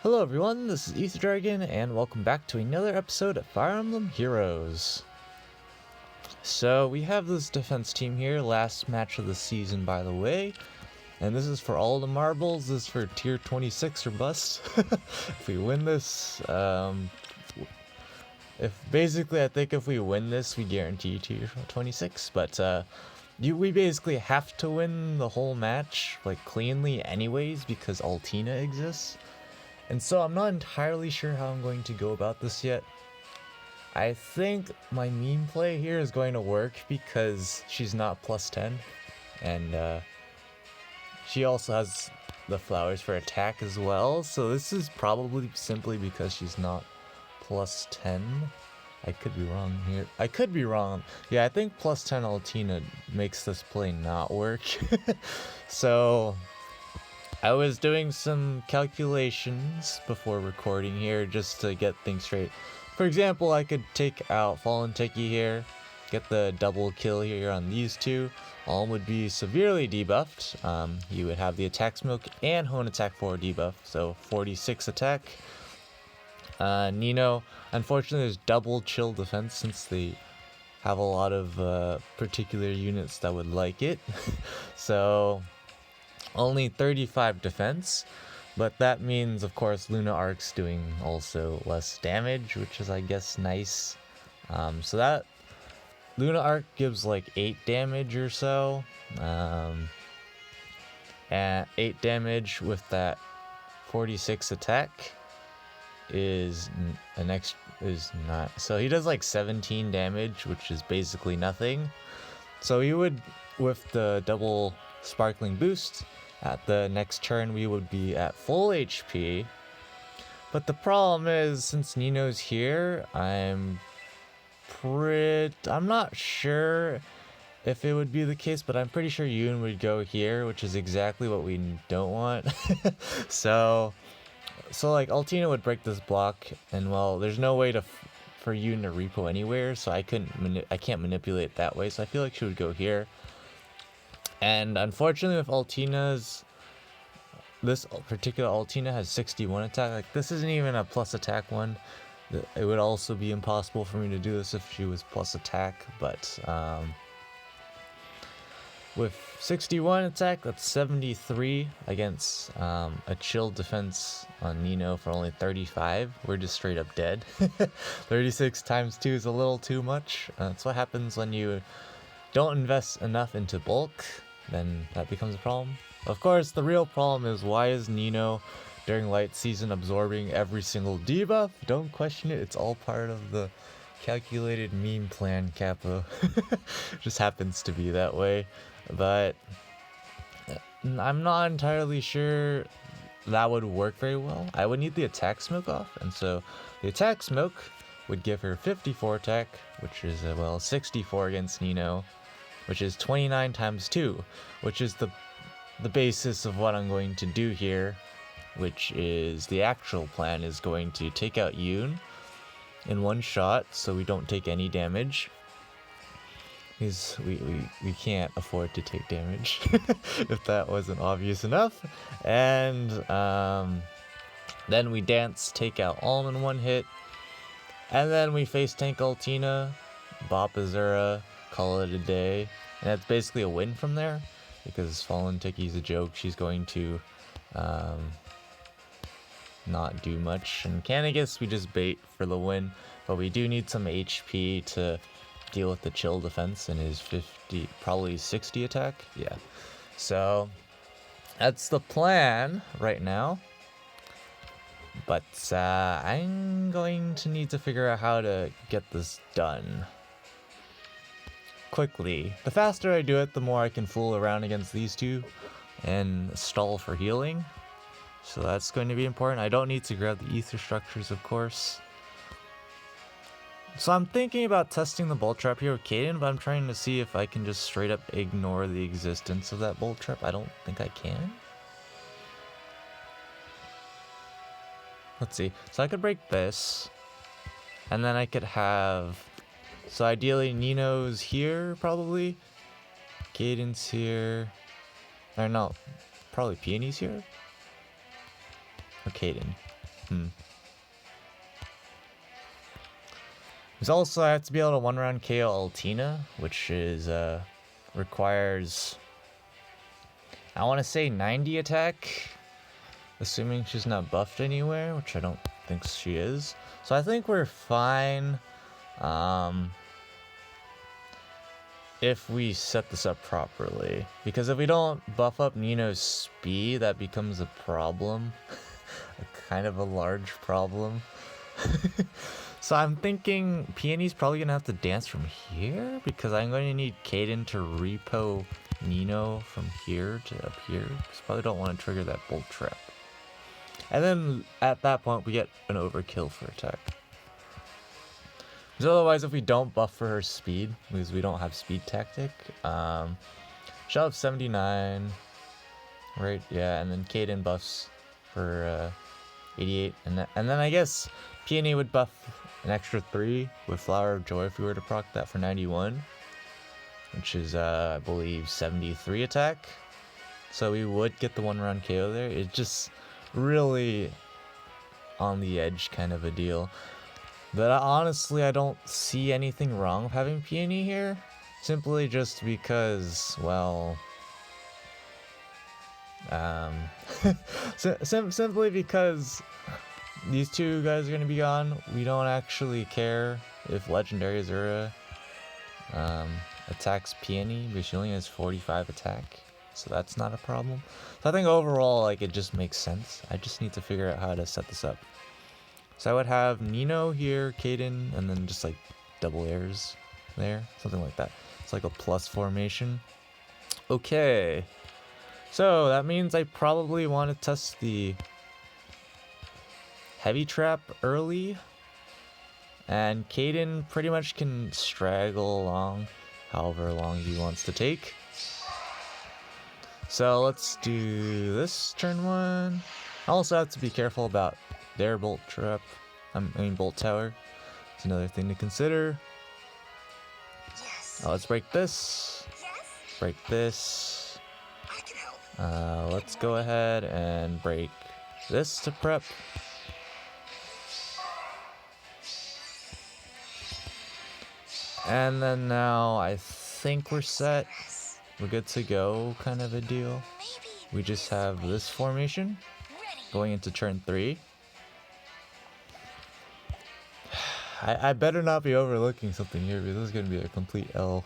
Hello everyone, this is Ether Dragon, and welcome back to another episode of Fire Emblem Heroes. So we have this defense team here, last match of the season by the way, and this is for all the marbles. This is for tier 26 or bust. If we win this, I think if we win this, we guarantee tier 26, but we basically have to win the whole match, like cleanly anyways, because Altina exists. And so I'm not entirely sure how I'm going to go about this yet. I think my meme play here is going to work because she's not plus 10. And she also has the flowers for attack as well. So this is probably simply because she's not plus 10. I could be wrong here. I could be wrong. Yeah, I think plus 10 Altina makes this play not work. So I was doing some calculations before recording here just to get things straight. For example, I could take out Fallen Teki here, get the double kill here on these two. Alm would be severely debuffed. He would have the attack smoke and Hone attack 4 debuff, so 46 attack. Nino, unfortunately there's double chill defense since they have a lot of particular units that would like it. So only 35 defense, but that means of course Luna Arc's doing also less damage, which is I guess nice. So that Luna Arc gives like 8 damage or so, and 8 damage with that 46 attack is not, so he does like 17 damage, which is basically nothing. So he would, with the double sparkling boost, at the next turn we would be at full HP. But the problem is, since Nino's here, I'm not sure if it would be the case, but I'm pretty sure Yoon would go here, which is exactly what we don't want. so like Altina would break this block, and well, there's no way for Yoon to repo anywhere, so I can't manipulate it that way. So I feel like she would go here. And unfortunately with this particular Altina has 61 attack. Like, this isn't even a plus attack one. It would also be impossible for me to do this if she was plus attack, but with 61 attack, that's 73 against a chill defense on Nino for only 35. We're just straight up dead. 36 times 2 is a little too much. That's what happens when you don't invest enough into bulk. Then that becomes a problem. Of course, the real problem is, why is Nino during light season absorbing every single debuff? Don't question it, it's all part of the calculated meme plan, Capo. Just happens to be that way. But I'm not entirely sure that would work very well. I would need the attack smoke off, and so the attack smoke would give her 54 attack, which is, well, 64 against Nino, which is 29 times 2, which is the basis of what I'm going to do here, which is the actual plan is going to take out Yoon in one shot so we don't take any damage. Because we can't afford to take damage, if that wasn't obvious enough. And then we take out Alm in one hit, and then we face tank Altina, bop Azura, call it a day. And that's basically a win from there, because Fallen Teki's a joke. She's going to not do much, and Cannagus we just bait for the win, but we do need some HP to deal with the chill defense and his 50, probably 60 attack. Yeah, so that's the plan right now. But I'm going to need to figure out how to get this done quickly. The faster I do it, the more I can fool around against these two and stall for healing. So that's going to be important. I don't need to grab the ether structures, of course. So I'm thinking about testing the bolt trap here with Kaden, but I'm trying to see if I can just straight up ignore the existence of that bolt trap. I don't think I can. Let's see. So I could break this, and then I could have, so ideally Nino's here probably, Caden's here, or no, probably Peony's here, or Caden. There's also, I have to be able to one-round KO Altina, which is, requires, I want to say 90 attack, assuming she's not buffed anywhere, which I don't think she is. So I think we're fine, if we set this up properly. Because if we don't buff up Nino's speed, that becomes a problem. Kind of a large problem. So I'm thinking Peony's probably gonna have to dance from here, because I'm going to need Kaden to repo Nino from here to up here, because probably don't want to trigger that bolt trap. And then at that point we get an overkill for attack. Because otherwise, if we don't buff for her speed, because we don't have speed tactic, she'll have 79, right? Yeah, and then Kaden buffs for 88, and then I guess Peony would buff an extra 3 with Flower of Joy if we were to proc that for 91, which is, I believe, 73 attack. So we would get the one-round KO there. It's just really on the edge kind of a deal. But honestly, I don't see anything wrong with having Peony here. Simply just because, well... simply because these two guys are going to be gone. We don't actually care if Legendary Azura attacks Peony, because she only has 45 attack. So that's not a problem. So I think overall, like, it just makes sense. I just need to figure out how to set this up. So I would have Nino here, Kaden, and then just like double airs there, something like that. It's like a plus formation. Okay. So that means I probably want to test the heavy trap early. And Kaden pretty much can straggle along however long he wants to take. So let's do this turn 1. I also have to be careful about their bolt trap. I mean bolt tower. It's another thing to consider. Yes. Let's break this. Yes. Break this. I can help. Let's go ahead and break this to prep. And then now I think we're set. We're good to go, kind of a deal. We just have this formation going into turn 3. I better not be overlooking something here, because this is going to be a complete L.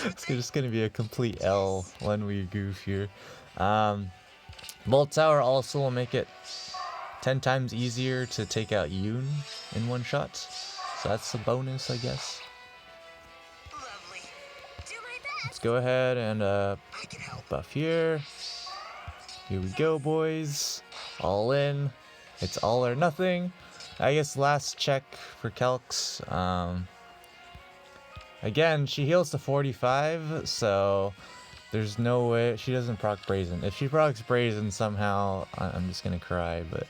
It's just going to be a complete L when we goof here. Bolt Tower also will make it 10 times easier to take out Yoon in one shot. So that's a bonus, I guess. Let's go ahead and buff here. Here we go, boys. All in. It's all or nothing. I guess last check for Calx. Again, she heals to 45, so there's no way she doesn't proc Brazen. If she procs Brazen somehow, I'm just gonna cry. But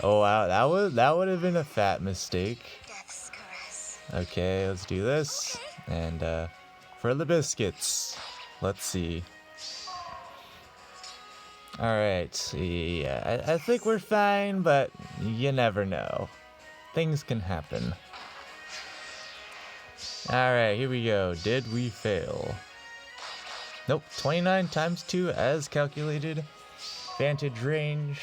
oh wow, that would have been a fat mistake. Okay, let's do this. And for the biscuits, let's see. Alright, yeah, I think we're fine, but you never know. Things can happen. Alright, here we go. Did we fail? Nope, 29 times 2 as calculated. Vantage range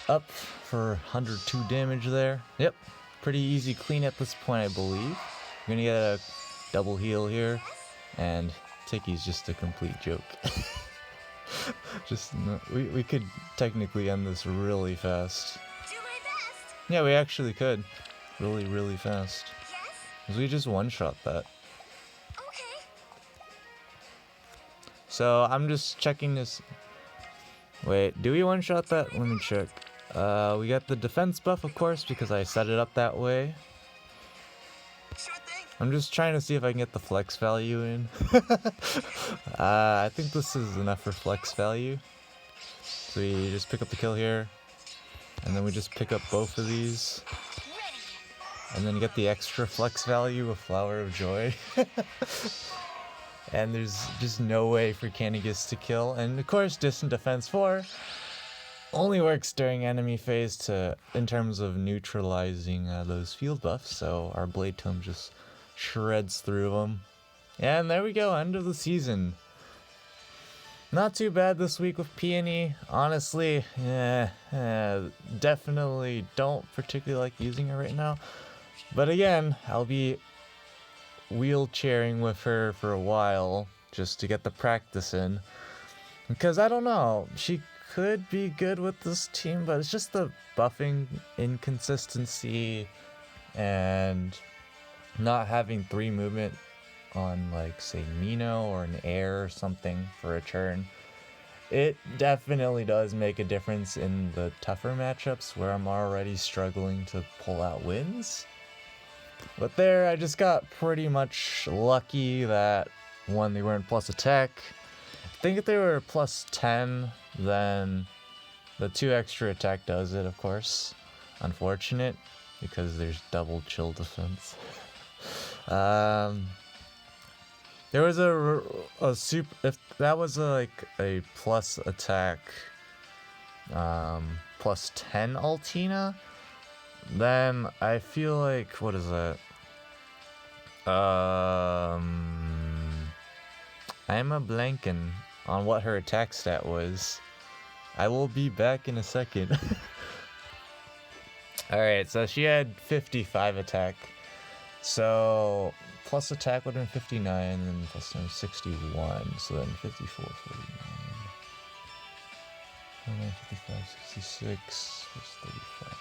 up for 102 damage there. Yep, pretty easy clean at this point, I believe. We're gonna get a double heal here, and Tiki's just a complete joke. Just we could technically end this really fast. Do my best. Yeah, we actually could, really fast. Yes. Cause we just one-shot that. Okay. So I'm just checking this. Wait, do we one-shot that? Let me check. We got the defense buff, of course, because I set it up that way. I'm just trying to see if I can get the flex value in. I think this is enough for flex value. So we just pick up the kill here, and then we just pick up both of these, and then get the extra flex value of Flower of Joy. And there's just no way for Candigus to kill. And of course, distant defense 4. only works during enemy phase in terms of neutralizing those field buffs, so our Blade Tome just shreds through them. And there we go, end of the season. Not too bad this week with Peony. Honestly, definitely don't particularly like using her right now. But again, I'll be wheelchairing with her for a while just to get the practice in. Because I don't know, she could be good with this team, but it's just the buffing inconsistency and not having 3 movement on, like, say, Nino or an air or something for a turn. It definitely does make a difference in the tougher matchups where I'm already struggling to pull out wins. But there, I just got pretty much lucky that, one, they weren't plus attack. I think if they were plus 10, then the 2 extra attack does it, of course. Unfortunate, because there's double chill defense. There was a super, if that was a plus attack, plus 10 Altina, then I feel like, what is that? I'm a blanking on what her attack stat was. I will be back in a second. Alright, so she had 55 attack. So plus attack would have been 59, and plus 10 was 61. So then 54, 49, 55, 66, 35.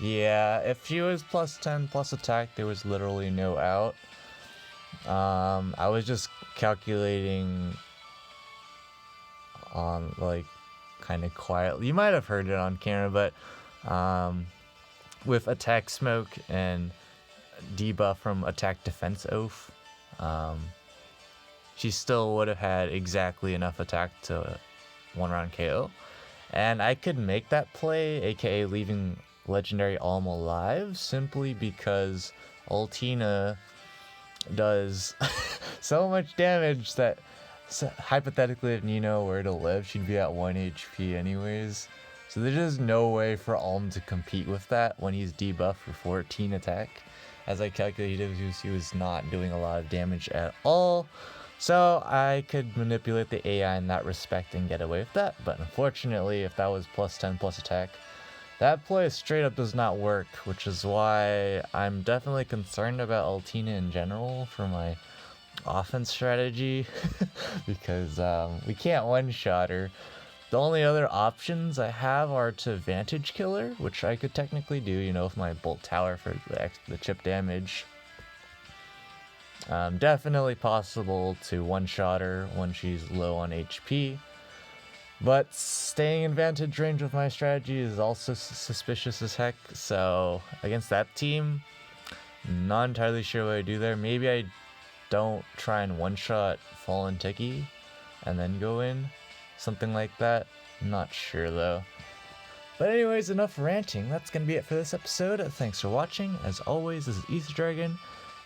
Yeah, if she was plus 10 plus attack, there was literally no out. I was just calculating on, like, kind of quietly. You might have heard it on camera, but with attack smoke and debuff from attack defense oath, she still would have had exactly enough attack to 1-round KO. And I could make that play, aka leaving Legendary Alm alive, simply because Altina does so much damage that, hypothetically, if Nino were to live, she'd be at 1 HP anyways. So there's just no way for Alm to compete with that when he's debuffed for 14 attack. As I calculated, he was not doing a lot of damage at all. So I could manipulate the AI in that respect and get away with that. But unfortunately, if that was plus 10 plus attack, that play straight up does not work, which is why I'm definitely concerned about Altina in general for my offense strategy. Because we can't one-shot her. The only other options I have are to Vantage Killer, which I could technically do, you know, with my Bolt Tower for the chip damage. Definitely possible to one-shot her when she's low on HP. But staying in Vantage range with my strategy is also suspicious as heck. So against that team, not entirely sure what I do there. Maybe I don't try and one-shot Fallen Tiki and then go in. Something like that. Not sure though. But anyways, enough ranting. That's going to be it for this episode. Thanks for watching. As always, this is Ether Dragon,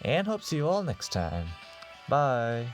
and hope to see you all next time. Bye.